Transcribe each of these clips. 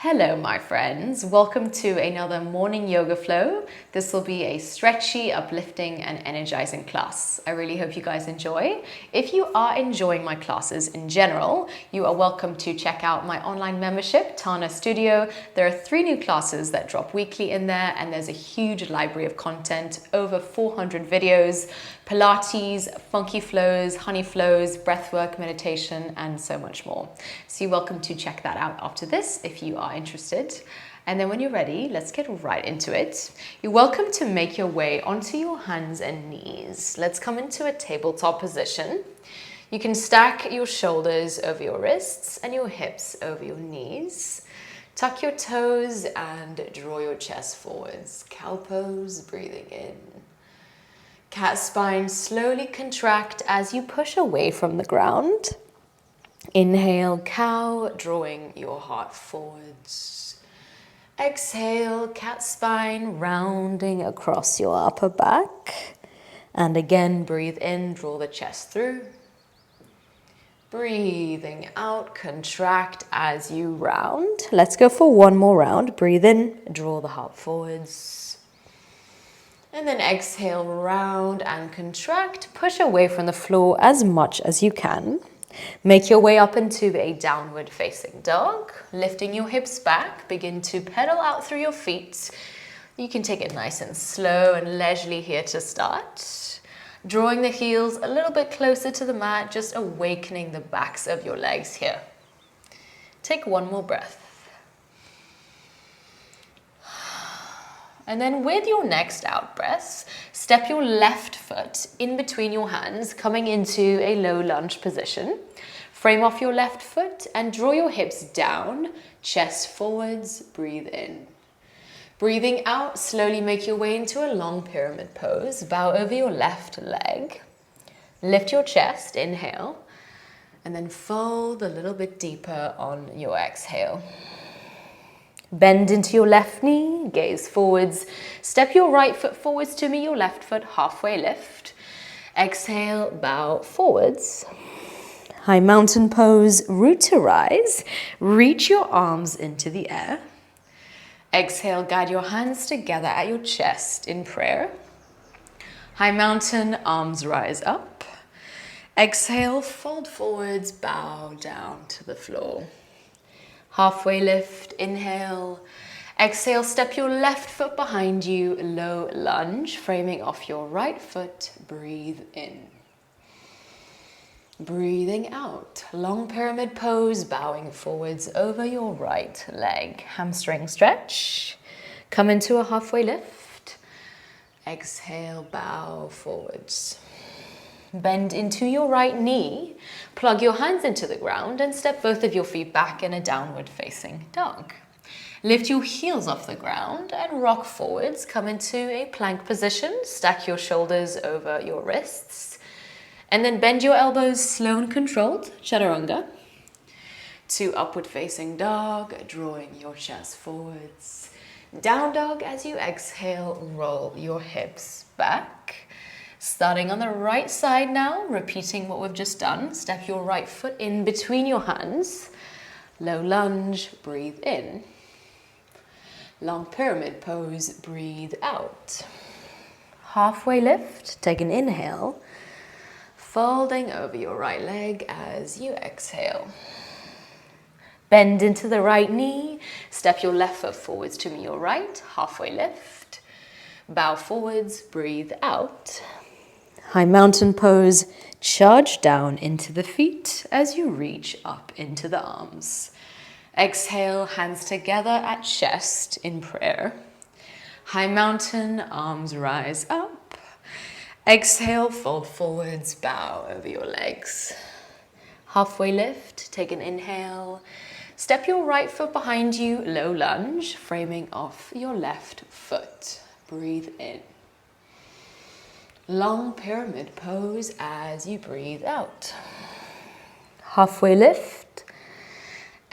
Hello, my friends. Welcome to another morning yoga flow. This will be a stretchy, uplifting, and energizing class. I really hope you guys enjoy. If you are enjoying my classes in general, you are welcome to check out my online membership, Tana Studio. There are 3 new classes that drop weekly in there, and there's a huge library of content, over 400 videos, Pilates, funky flows, honey flows, breathwork, meditation, and so much more. So you're welcome to check that out after this if you are interested. And then when you're ready, let's get right into it. You're welcome to make your way onto your hands and knees. Let's come into a tabletop position. You can stack your shoulders over your wrists and your hips over your knees. Tuck your toes and draw your chest forwards. Cow pose, breathing in. Cat spine, slowly contract as you push away from the ground. Inhale, cow, drawing your heart forwards. Exhale, cat spine, rounding across your upper back. And again, breathe in, draw the chest through. Breathing out, contract as you round. Let's go for one more round. Breathe in, draw the heart forwards. And then exhale, round and contract. Push away from the floor as much as you can. Make your way up into a downward facing dog. Lifting your hips back, begin to pedal out through your feet. You can take it nice and slow and leisurely here to start. Drawing the heels a little bit closer to the mat, just awakening the backs of your legs here. Take one more breath. And then with your next out breaths, step your left foot in between your hands, coming into a low lunge position. Frame off your left foot and draw your hips down, chest forwards, breathe in. Breathing out, slowly make your way into a long pyramid pose. Bow over your left leg. Lift your chest, inhale, and then fold a little bit deeper on your exhale. Bend into your left knee, gaze forwards. Step your right foot forwards to meet your left foot, halfway lift. Exhale, bow forwards. High mountain pose, root to rise. Reach your arms into the air. Exhale, guide your hands together at your chest in prayer. High mountain, arms rise up. Exhale, fold forwards, bow down to the floor. Halfway lift, inhale. Exhale, step your left foot behind you, low lunge, framing off your right foot, breathe in. Breathing out, long pyramid pose, bowing forwards over your right leg. Hamstring stretch. Come into a halfway lift. Exhale, bow forwards. Bend into your right knee, plug your hands into the ground and step both of your feet back in a downward facing dog. Lift your heels off the ground and rock forwards. Come into a plank position, stack your shoulders over your wrists, and then bend your elbows slow and controlled, chaturanga, to upward facing dog, drawing your chest forwards. Down dog as you exhale, roll your hips back. Starting on the right side now, repeating what we've just done. Step your right foot in between your hands. Low lunge, breathe in. Long pyramid pose, breathe out. Halfway lift, take an inhale. Folding over your right leg as you exhale. Bend into the right knee. Step your left foot forwards to meet your right. Halfway lift. Bow forwards, breathe out. High mountain pose, charge down into the feet as you reach up into the arms. Exhale, hands together at chest in prayer. High mountain, arms rise up. Exhale, fold forwards, bow over your legs. Halfway lift, take an inhale. Step your right foot behind you, low lunge, framing off your left foot. Breathe in. Long pyramid pose as you breathe out. Halfway lift.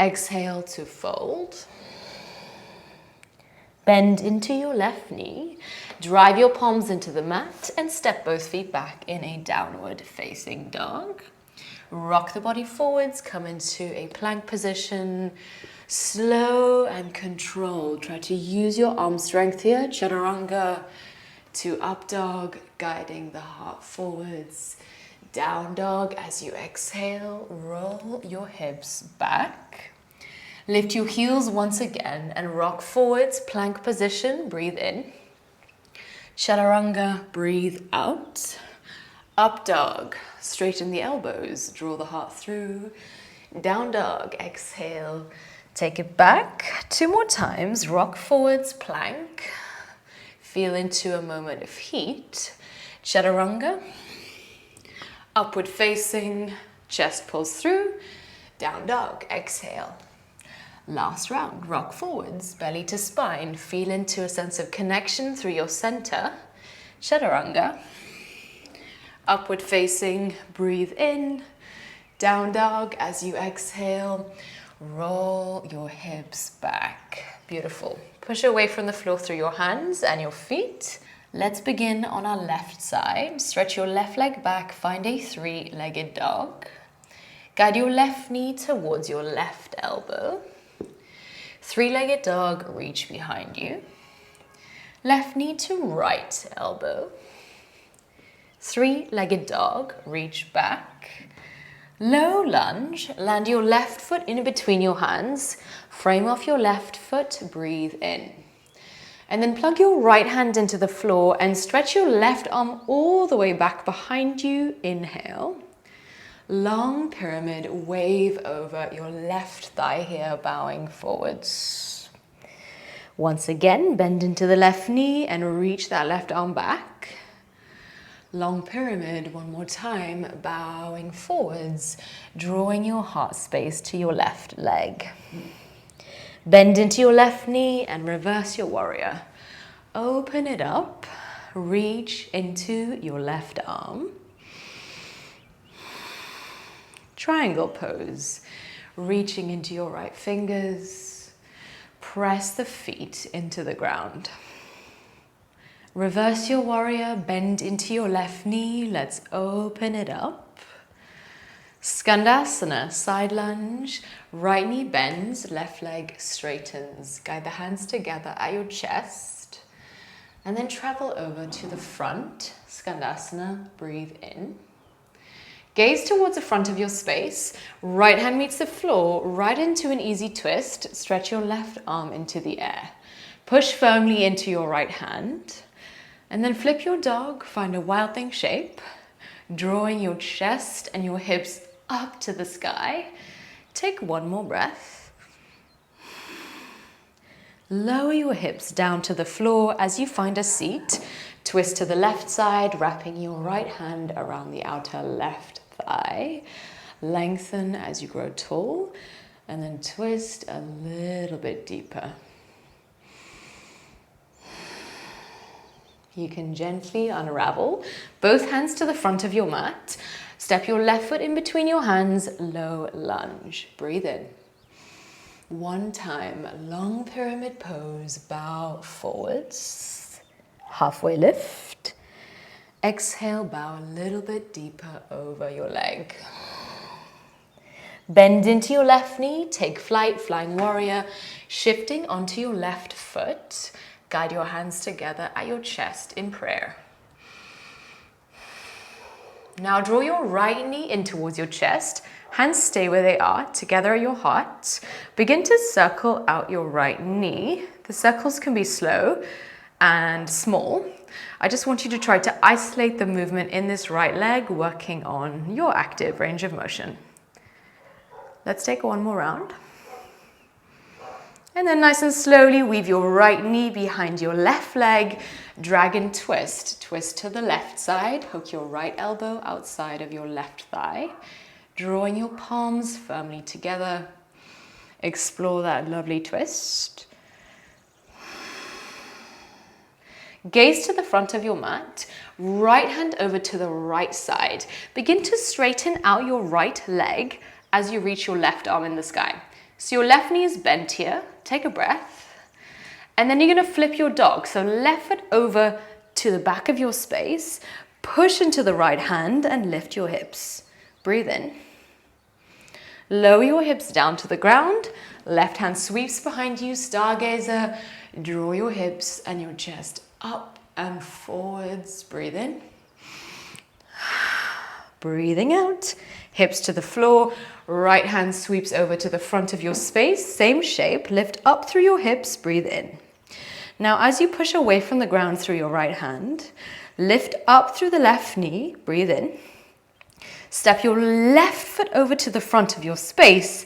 Exhale to fold. Bend into your left knee. Drive your palms into the mat and step both feet back in a downward facing dog. Rock the body forwards, come into a plank position. Slow and controlled. Try to use your arm strength here. Chaturanga to up dog, guiding the heart forwards. Down dog as you exhale. Roll your hips back. Lift your heels once again and rock forwards, plank position. Breathe in. Chaturanga, breathe out. Up dog, straighten the elbows, draw the heart through. Down dog, exhale. Take it back. 2 more times. Rock forwards, plank. Feel into a moment of heat. Chaturanga. Upward facing, chest pulls through. Down dog, exhale. Last round, rock forwards, belly to spine. Feel into a sense of connection through your center. Chaturanga. Upward facing, breathe in. Down dog as you exhale. Roll your hips back. Beautiful. Push away from the floor through your hands and your feet. Let's begin on our left side. Stretch your left leg back. Find a 3-legged dog. Guide your left knee towards your left elbow. 3-legged dog, reach behind you. Left knee to right elbow. 3-legged dog, reach back. Low lunge, land your left foot in between your hands. Frame off your left foot, breathe in. And then plug your right hand into the floor and stretch your left arm all the way back behind you. Inhale. Long pyramid, wave over your left thigh here, bowing forwards. Once again, bend into the left knee and reach that left arm back. Long pyramid, one more time, bowing forwards, drawing your heart space to your left leg. Bend into your left knee and reverse your warrior. Open it up, reach into your left arm. Triangle pose, reaching into your right fingers. Press the feet into the ground. Reverse your warrior, bend into your left knee. Let's open it up. Skandasana, side lunge. Right knee bends, left leg straightens. Guide the hands together at your chest. And then travel over to the front. Skandasana, breathe in. Gaze towards the front of your space. Right hand meets the floor, right into an easy twist. Stretch your left arm into the air. Push firmly into your right hand. And then flip your dog, find a wild thing shape. Drawing your chest and your hips up to the sky. Take one more breath. Lower your hips down to the floor as you find a seat. Twist to the left side, wrapping your right hand around the outer left thigh. Lengthen as you grow tall, and then twist a little bit deeper. You can gently unravel. Both hands to the front of your mat. Step your left foot in between your hands, low lunge. Breathe in. One time, long pyramid pose, bow forwards. Halfway lift. Exhale, bow a little bit deeper over your leg. Bend into your left knee, take flight, flying warrior, shifting onto your left foot. Guide your hands together at your chest in prayer. Now draw your right knee in towards your chest. Hands stay where they are, together at your heart. Begin to circle out your right knee. The circles can be slow and small. I just want you to try to isolate the movement in this right leg, working on your active range of motion. Let's take one more round. And then nice and slowly weave your right knee behind your left leg. Dragon twist. Twist to the left side. Hook your right elbow outside of your left thigh. Drawing your palms firmly together. Explore that lovely twist. Gaze to the front of your mat. Right hand over to the right side. Begin to straighten out your right leg as you reach your left arm in the sky. So your left knee is bent here. Take a breath. And then you're going to flip your dog. So left foot over to the back of your space. Push into the right hand and lift your hips. Breathe in. Lower your hips down to the ground. Left hand sweeps behind you, stargazer. Draw your hips and your chest up and forwards. Breathe in. Breathing out. Hips to the floor. Right hand sweeps over to the front of your space. Same shape. Lift up through your hips. Breathe in. Now, as you push away from the ground through your right hand, lift up through the left knee. Breathe in. Step your left foot over to the front of your space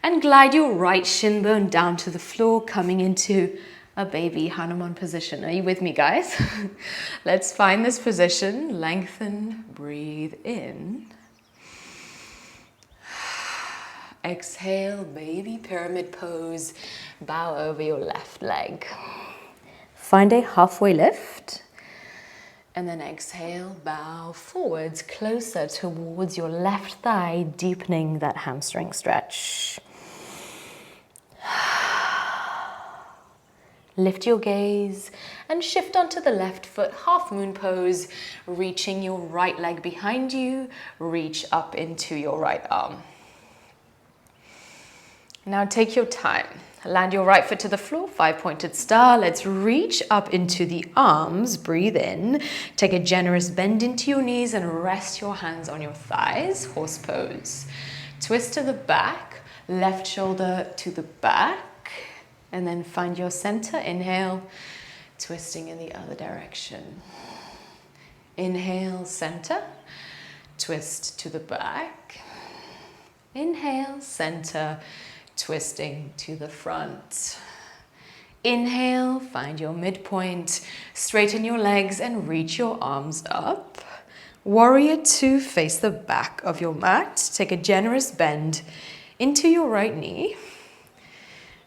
and glide your right shin bone down to the floor, coming into a baby Hanuman position. Are you with me, guys? Let's find this position. Lengthen, breathe in. Exhale, baby pyramid pose. Bow over your left leg. Find a halfway lift. And then exhale, bow forwards, closer towards your left thigh, deepening that hamstring stretch. Lift your gaze and shift onto the left foot, half moon pose, reaching your right leg behind you, reach up into your right arm. Now take your time. Land your right foot to the floor, 5-pointed star. Let's reach up into the arms. Breathe in. Take a generous bend into your knees and rest your hands on your thighs. Horse pose. Twist to the back, left shoulder to the back, and then find your center. Inhale, twisting in the other direction. Inhale, center, twist to the back. Inhale, center, twisting to the front. Inhale, find your midpoint, straighten your legs and reach your arms up. Warrior two, face the back of your mat. Take a generous bend into your right knee.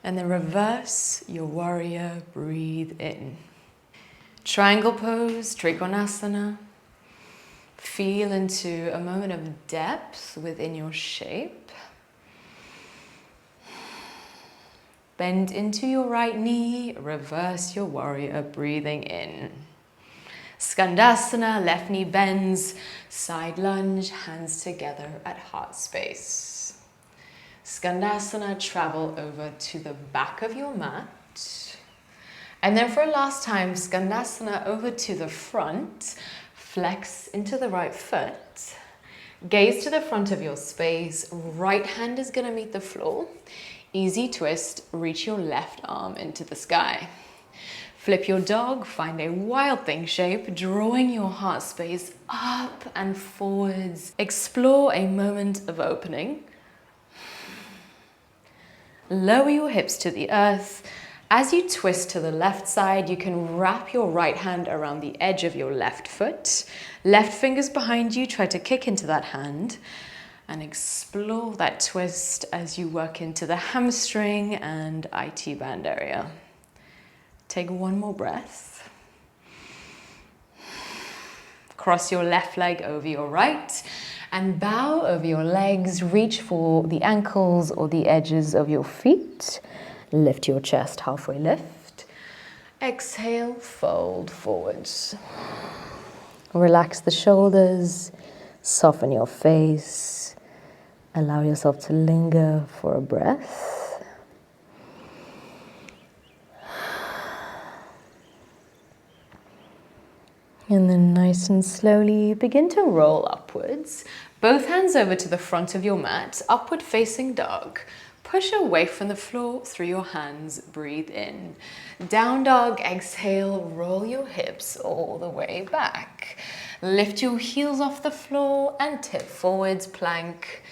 And then reverse your warrior, breathe in. Triangle pose, Trikonasana. Feel into a moment of depth within your shape. Bend into your right knee, reverse your warrior, breathing in. Skandasana, left knee bends, side lunge, hands together at heart space. Skandasana, travel over to the back of your mat. And then for a last time, Skandasana over to the front, flex into the right foot. Gaze to the front of your space, right hand is gonna meet the floor. Easy twist, reach your left arm into the sky. Flip your dog, find a wild thing shape, drawing your heart space up and forwards. Explore a moment of opening. Lower your hips to the earth. As you twist to the left side, you can wrap your right hand around the edge of your left foot. Left fingers behind you, try to kick into that hand. And explore that twist as you work into the hamstring and IT band area. Take one more breath. Cross your left leg over your right and bow over your legs. Reach for the ankles or the edges of your feet. Lift your chest, halfway lift. Exhale, fold forwards. Relax the shoulders, soften your face. Allow yourself to linger for a breath. And then nice and slowly begin to roll upwards. Both hands over to the front of your mat, upward facing dog. Push away from the floor through your hands, breathe in. Down dog, exhale, roll your hips all the way back. Lift your heels off the floor and tip forwards, plank.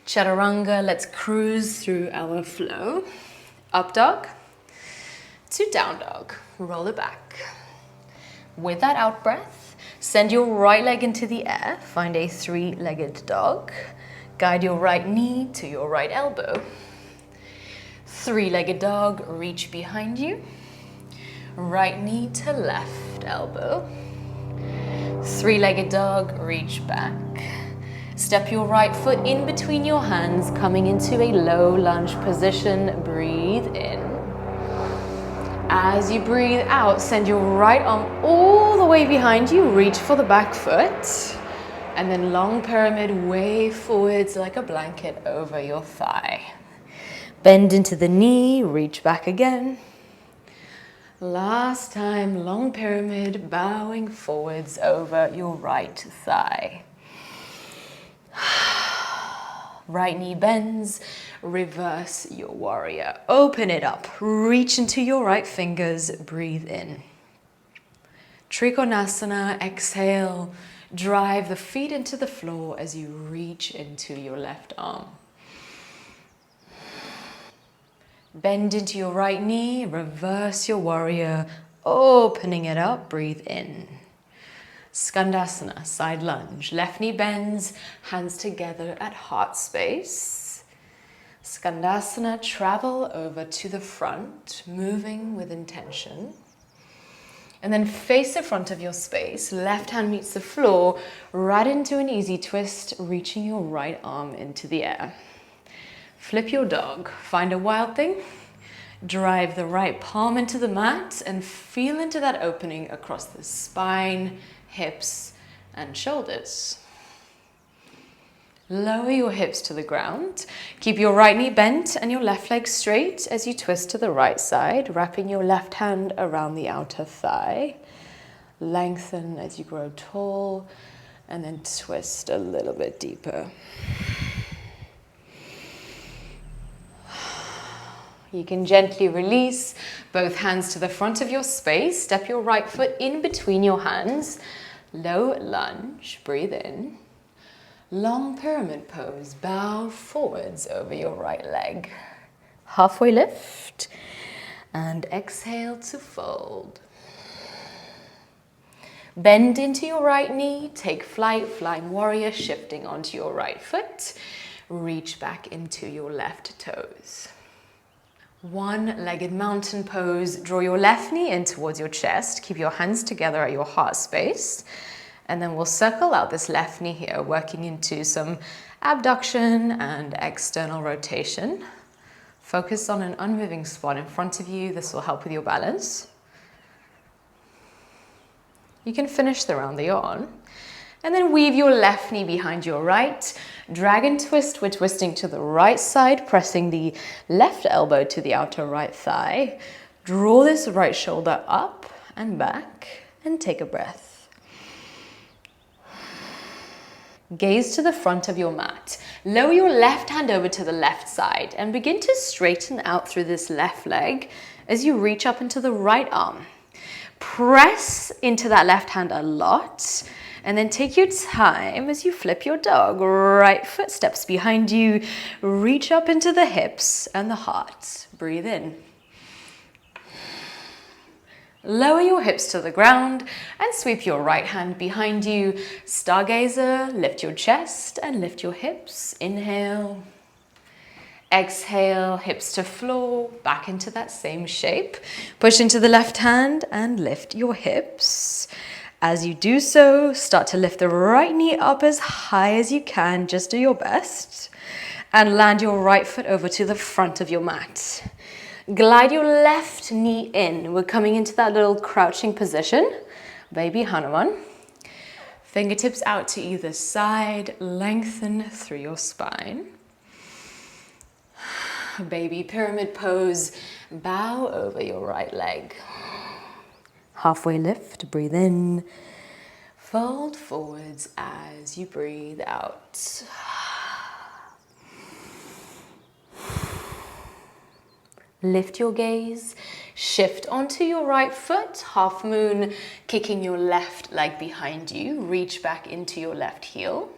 Chaturanga, let's cruise through our flow. Up dog to down dog, roll it back. With that out breath, send your right leg into the air, find a three-legged dog. Guide your right knee to your right elbow. Three-legged dog, reach behind you. Right knee to left elbow. Three-legged dog, reach back. Step your right foot in between your hands, coming into a low lunge position. Breathe in. As you breathe out, send your right arm all the way behind you. Reach for the back foot. And then long pyramid, way forwards like a blanket over your thigh. Bend into the knee, reach back again. Last time, long pyramid, bowing forwards over your right thigh. Right knee bends, reverse your warrior. Open it up, reach into your right fingers, breathe in. Trikonasana, exhale, drive the feet into the floor as you reach into your left arm. Bend into your right knee, reverse your warrior, opening it up, breathe in. Skandasana, side lunge, left knee bends, hands together at heart space. Skandasana, travel over to the front, moving with intention. And then face the front of your space, left hand meets the floor, right into an easy twist, reaching your right arm into the air. Flip your dog, find a wild thing, drive the right palm into the mat and feel into that opening across the spine, hips and shoulders. Lower your hips to the ground. Keep your right knee bent and your left leg straight as you twist to the right side, wrapping your left hand around the outer thigh. Lengthen as you grow tall and then twist a little bit deeper. You can gently release both hands to the front of your space. Step your right foot in between your hands. Low lunge, breathe in. Long pyramid pose, bow forwards over your right leg. Halfway lift and exhale to fold. Bend into your right knee, take flight, flying warrior, shifting onto your right foot. Reach back into your left toes. One-legged mountain pose. Draw your left knee in towards your chest. Keep your hands together at your heart space. And then we'll circle out this left knee here, working into some abduction and external rotation. Focus on an unmoving spot in front of you. This will help with your balance. You can finish the round that you're on. And then weave your left knee behind your right. Dragon twist, we're twisting to the right side, pressing the left elbow to the outer right thigh. Draw this right shoulder up and back and take a breath. Gaze to the front of your mat. Lower your left hand over to the left side and begin to straighten out through this left leg as you reach up into the right arm. Press into that left hand a lot. And then take your time as you flip your dog. Right foot steps behind you. Reach up into the hips and the heart. Breathe in. Lower your hips to the ground and sweep your right hand behind you. Stargazer, lift your chest and lift your hips. Inhale. Exhale, hips to floor, back into that same shape. Push into the left hand and lift your hips. As you do so, start to lift the right knee up as high as you can, just do your best. And land your right foot over to the front of your mat. Glide your left knee in. We're coming into that little crouching position, baby Hanuman. Fingertips out to either side, lengthen through your spine. Baby pyramid pose, bow over your right leg. Halfway lift, breathe in. Fold forwards as you breathe out. Lift your gaze, shift onto your right foot, half moon, kicking your left leg behind you. Reach back into your left heel.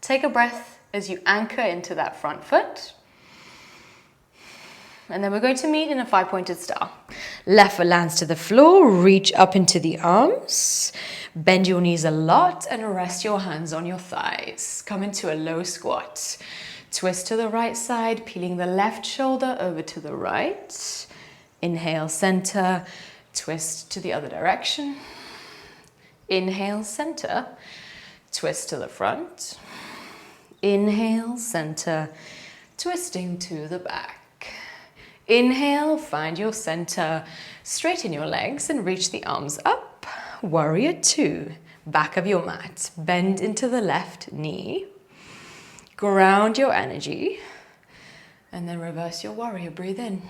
Take a breath as you anchor into that front foot. And then we're going to meet in a 5-pointed star. Left foot lands to the floor, reach up into the arms. Bend your knees a lot and rest your hands on your thighs. Come into a low squat. Twist to the right side, peeling the left shoulder over to the right. Inhale, center. Twist to the other direction. Inhale, center. Twist to the front. Inhale, center. Twisting to the back. Inhale, find your center, straighten your legs and reach the arms up. Warrior 2, back of your mat, bend into the left knee. Ground your energy And then reverse your warrior, breathe in.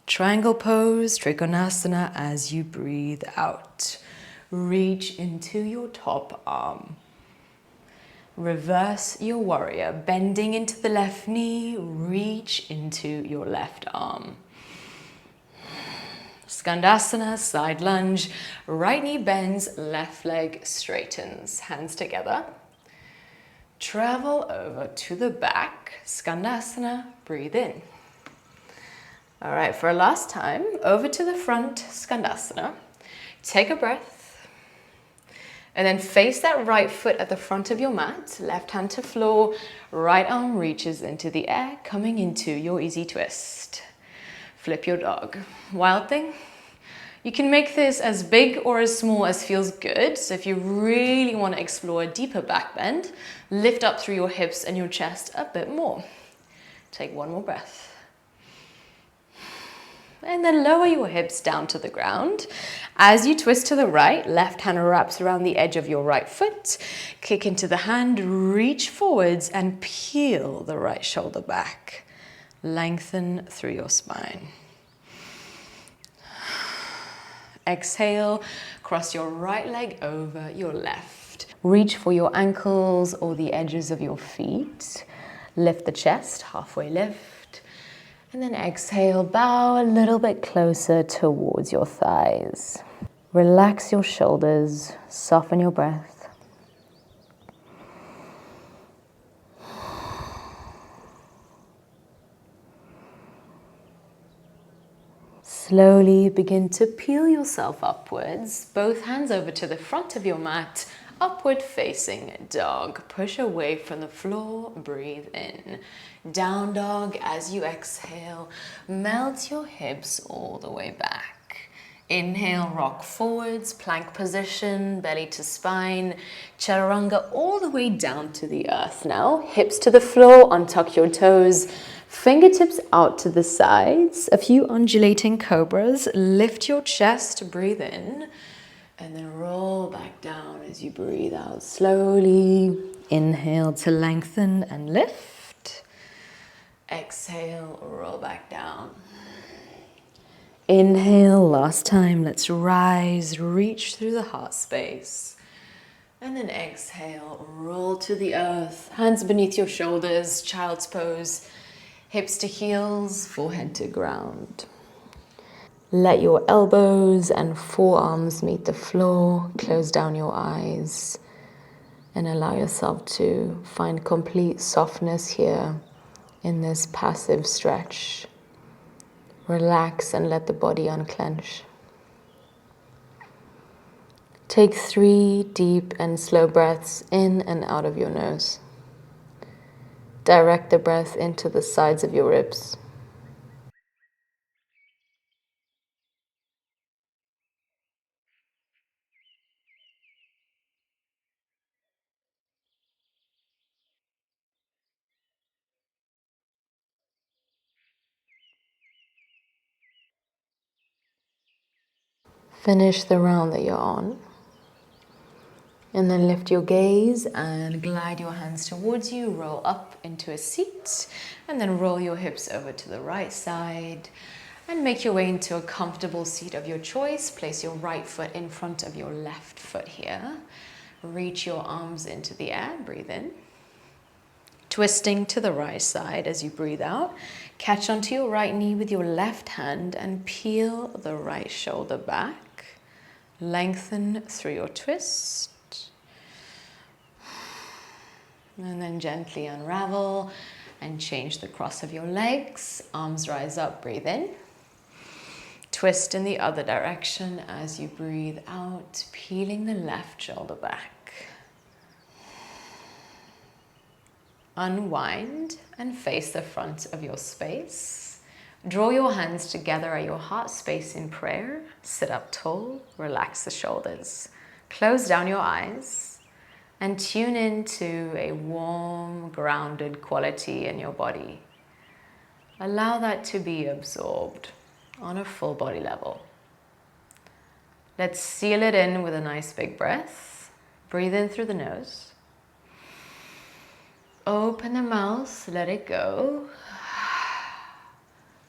Triangle pose, Trikonasana as you breathe out. Reach into your top arm. Reverse your warrior, bending into the left knee, reach into your left arm. Skandasana, side lunge, right knee bends, left leg straightens, hands together. Travel over to the back, Skandasana, breathe in. All right, for a last time, over to the front, Skandasana. Take a breath, and then face that right foot at the front of your mat, left hand to floor, right arm reaches into the air, coming into your easy twist. Flip your dog. Wild thing, you can make this as big or as small as feels good. So if you really want to explore a deeper back bend, lift up through your hips and your chest a bit more. Take one more breath. And then lower your hips down to the ground. As you twist to the right, left hand wraps around the edge of your right foot. Kick into the hand, reach forwards and peel the right shoulder back. Lengthen through your spine. Exhale, cross your right leg over your left. Reach for your ankles or the edges of your feet. Lift the chest, halfway lift. And then exhale, bow a little bit closer towards your thighs. Relax your shoulders, soften your breath. Slowly begin to peel yourself upwards, both hands over to the front of your mat, upward facing dog. Push away from the floor, breathe in. Down dog as you exhale, melt your hips all the way back. Inhale, rock forwards, plank position, belly to spine, chaturanga all the way down to the earth now. Hips to the floor, untuck your toes, fingertips out to the sides. A few undulating cobras. Lift your chest, breathe in, and then roll back down as you breathe out slowly. Inhale to lengthen and lift. Exhale, roll back down. Inhale, last time, let's rise, reach through the heart space. And then exhale, roll to the earth, hands beneath your shoulders, child's pose, hips to heels, forehead to ground. Let your elbows and forearms meet the floor, close down your eyes, and allow yourself to find complete softness here in this passive stretch. Relax and let the body unclench. Take 3 deep and slow breaths in and out of your nose. Direct the breath into the sides of your ribs. Finish the round that you're on. And then lift your gaze and glide your hands towards you. Roll up into a seat. And then roll your hips over to the right side. And make your way into a comfortable seat of your choice. Place your right foot in front of your left foot here. Reach your arms into the air. Breathe in. Twisting to the right side as you breathe out. Catch onto your right knee with your left hand and peel the right shoulder back. Lengthen through your twist. And then gently unravel and change the cross of your legs. Arms rise up, breathe in. Twist in the other direction as you breathe out, peeling the left shoulder back. Unwind and face the front of your space. Draw your hands together at your heart space in prayer. Sit up tall, relax the shoulders. Close down your eyes and tune into a warm, grounded quality in your body. Allow that to be absorbed on a full body level. Let's seal it in with a nice big breath. Breathe in through the nose. Open the mouth, let it go.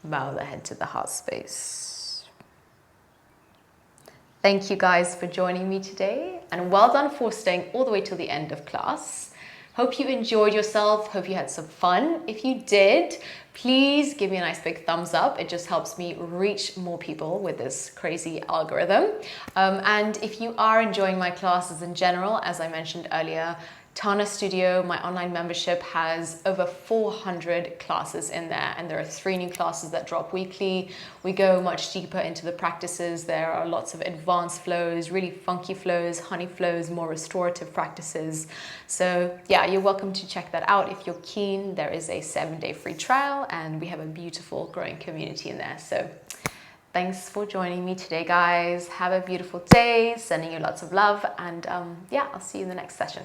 Bow the head to the heart space. Thank you guys for joining me today, and well done for staying all the way till the end of class. Hope you enjoyed yourself, hope you had some fun. If you did, please give me a nice big thumbs up. It just helps me reach more people with this crazy algorithm. And if you are enjoying my classes in general, as I mentioned earlier, Tana Studio, my online membership, has over 400 classes in there, and there are 3 new classes that drop weekly. We go much deeper into the practices. There are lots of advanced flows, really funky flows, honey flows, more restorative practices. So yeah, you're welcome to check that out if you're keen. There is a 7-day free trial, and we have a beautiful growing community in there. So thanks for joining me today, guys. Have a beautiful day, sending you lots of love, and yeah, I'll see you in the next session.